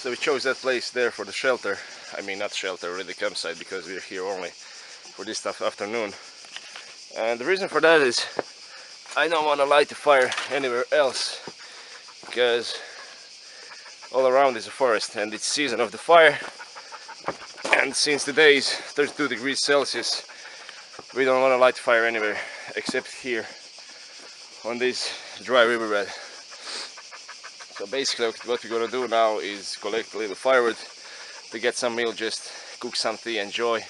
So we chose that place there for the shelter. I mean, not shelter, really campsite, because we're here only for this stuff afternoon. And the reason for that is I don't want to light the fire anywhere else, because all around is a forest and it's season of the fire. And since today is 32 degrees Celsius, we don't want to light the fire anywhere except here on this dry riverbed. So basically what we're gonna do now is collect a little firewood to get some meal, just cook some tea, enjoy.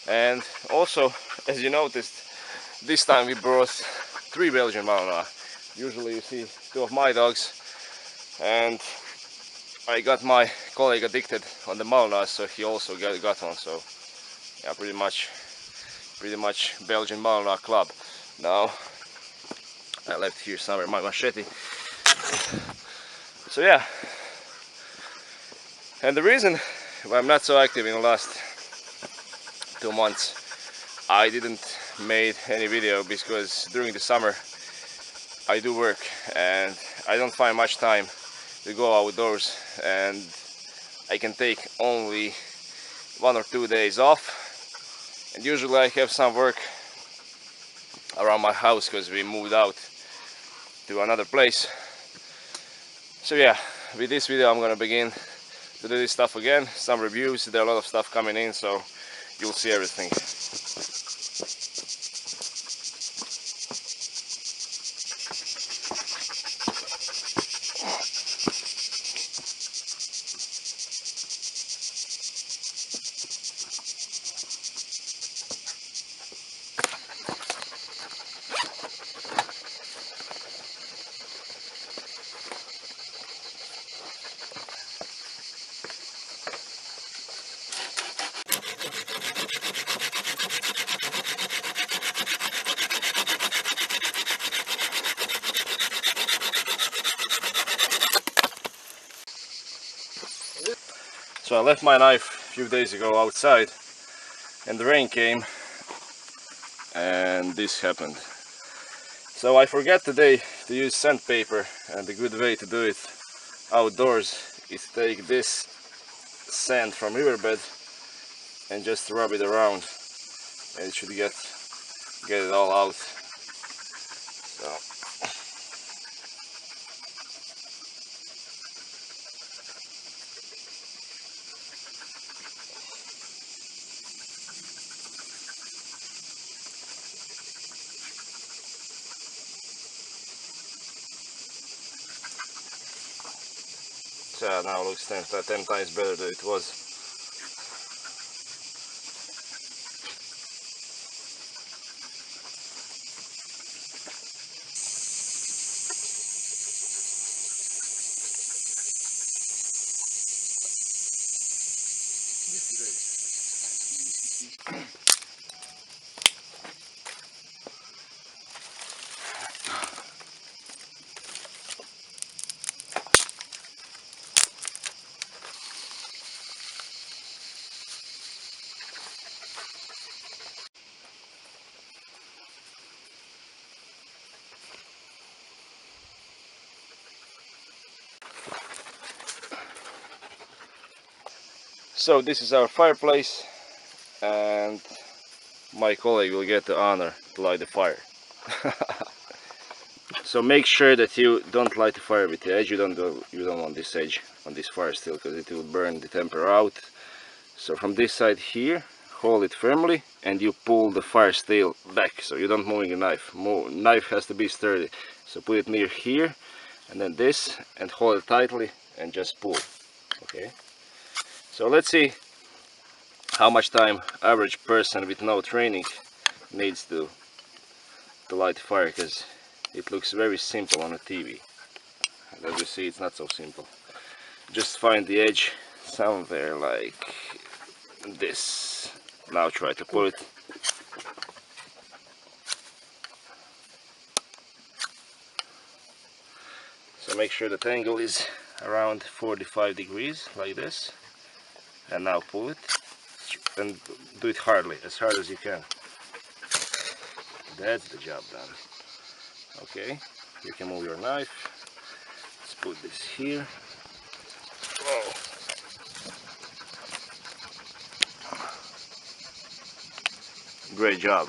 And also, as you noticed, this time we brought 3 Belgian Malinois. Usually you see 2 of my dogs, and I got my colleague addicted on the Malinois, so he also got one. So yeah, pretty much Belgian Malinois club. Now I left here somewhere my machete. So yeah, and the reason why I'm not so active in the last 2 months, I didn't made any video, because during the summer I do work and I don't find much time to go outdoors, and I can take only 1 or 2 days off, and usually I have some work around my house because we moved out to another place. So yeah, with this video I'm gonna begin to do this stuff again, some reviews. There are a lot of stuff coming in, so you'll see everything. So I left my knife a few days ago outside, and the rain came and this happened. So I forgot today to use sandpaper, and the good way to do it outdoors is to take this sand from riverbed and just rub it around, and it should get it all out. So yeah, now looks 10 times better than it was. So this is our fireplace, and my colleague will get the honor to light the fire. So make sure that you don't light the fire with the edge. You don't want this edge on this fire still, because it will burn the temper out. So from this side here, hold it firmly and you pull the fire steel back, so you don't move the knife. Knife has to be sturdy. So put it near here, and then this, and hold it tightly and just pull. Okay. So let's see how much time average person with no training needs to light the fire, because it looks very simple on a TV. And as you see, it's not so simple. Just find the edge somewhere like this. Now try to pull it. So make sure the angle is around 45 degrees, like this. And now pull it, and do it hardly, as hard as you can. That's the job done. Okay, you can move your knife. Let's put this here. Oh. Great job.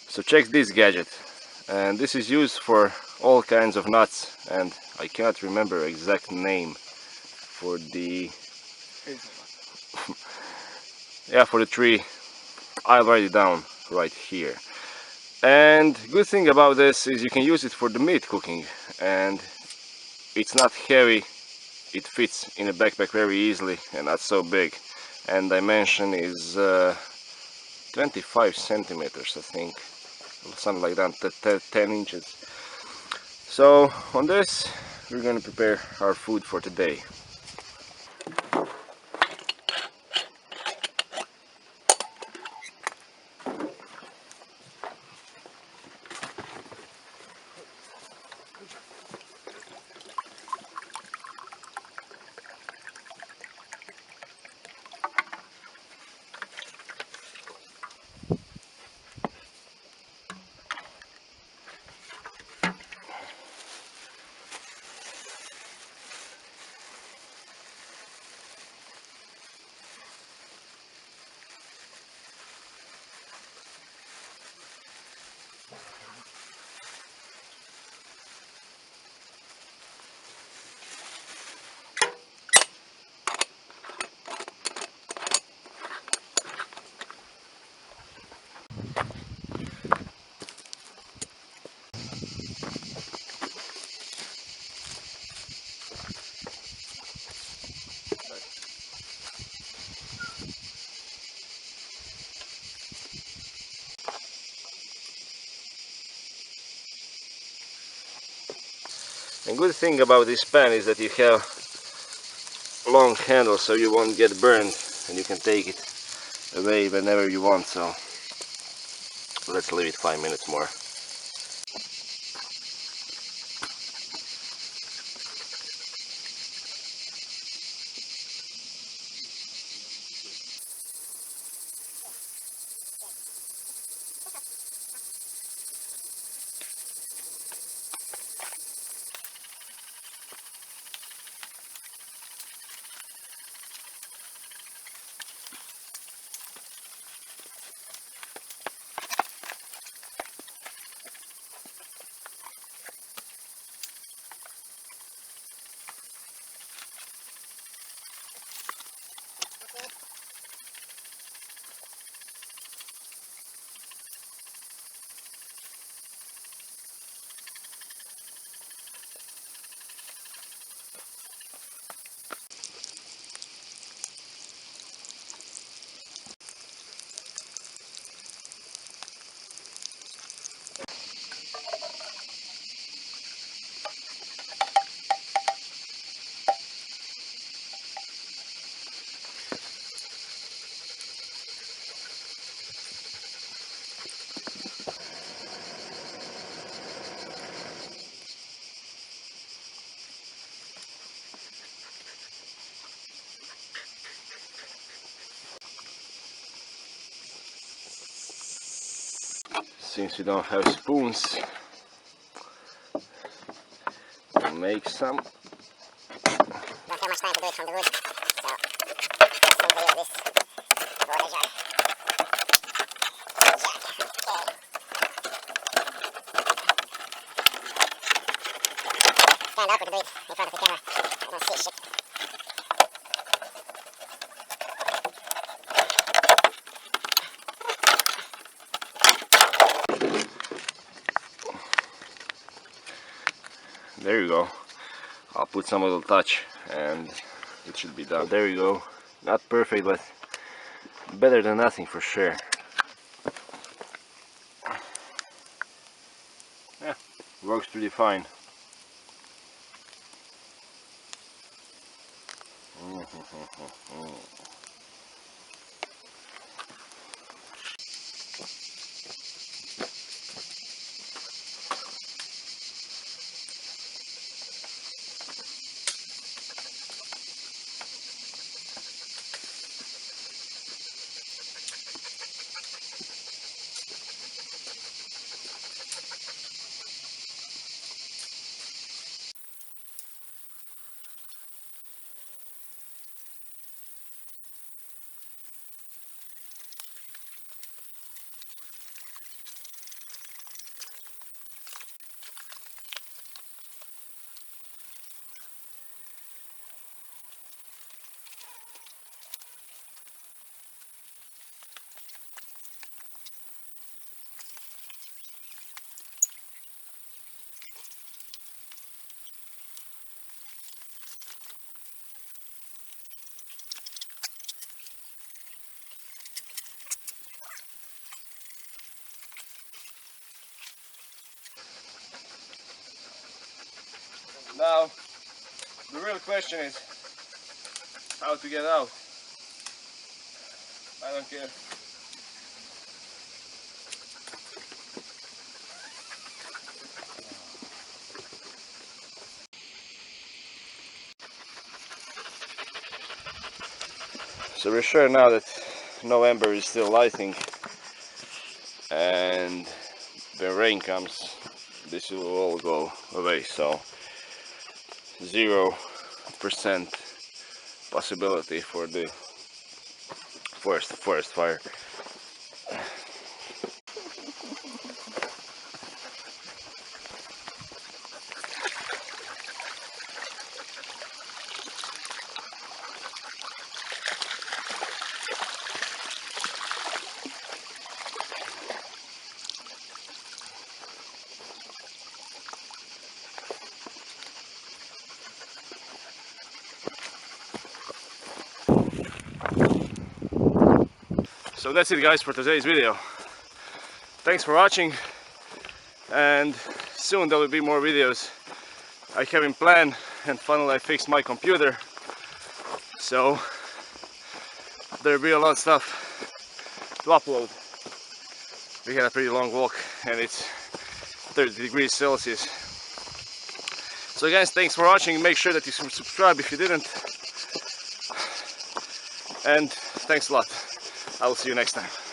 So check this gadget, and this is used for all kinds of nuts, and I cannot remember exact name for the yeah, for the tree. I'll write it down right here. And good thing about this is you can use it for the meat cooking, and it's not heavy. It fits in a backpack very easily and not so big, and dimension is 25 centimeters, I think, something like that, 10 inches. So on this we're going to prepare our food for today. And good thing about this pan is that you have long handle, so you won't get burned, and you can take it away whenever you want. So let's leave it 5 minutes more. Since we don't have spoons, we'll make some. Don't have much time to do it from the wood, so simply use this water jar. Stand up, we can do it in front of the camera. I don't see shit. There you go. I'll put some little touch and it should be done. But there you go. Not perfect, but better than nothing for sure. Yeah, works pretty fine. Now, the real question is how to get out. I don't care. So we're sure now that November is still lighting, and when rain comes, this will all go away. So 0% possibility for the forest fire. So that's it, guys, for today's video. Thanks for watching, and soon there will be more videos I have in plan, and finally I fixed my computer, so there'll be a lot of stuff to upload. We had a pretty long walk and it's 30 degrees Celsius. So guys, thanks for watching. Make sure that you subscribe if you didn't, and thanks a lot. I will see you next time.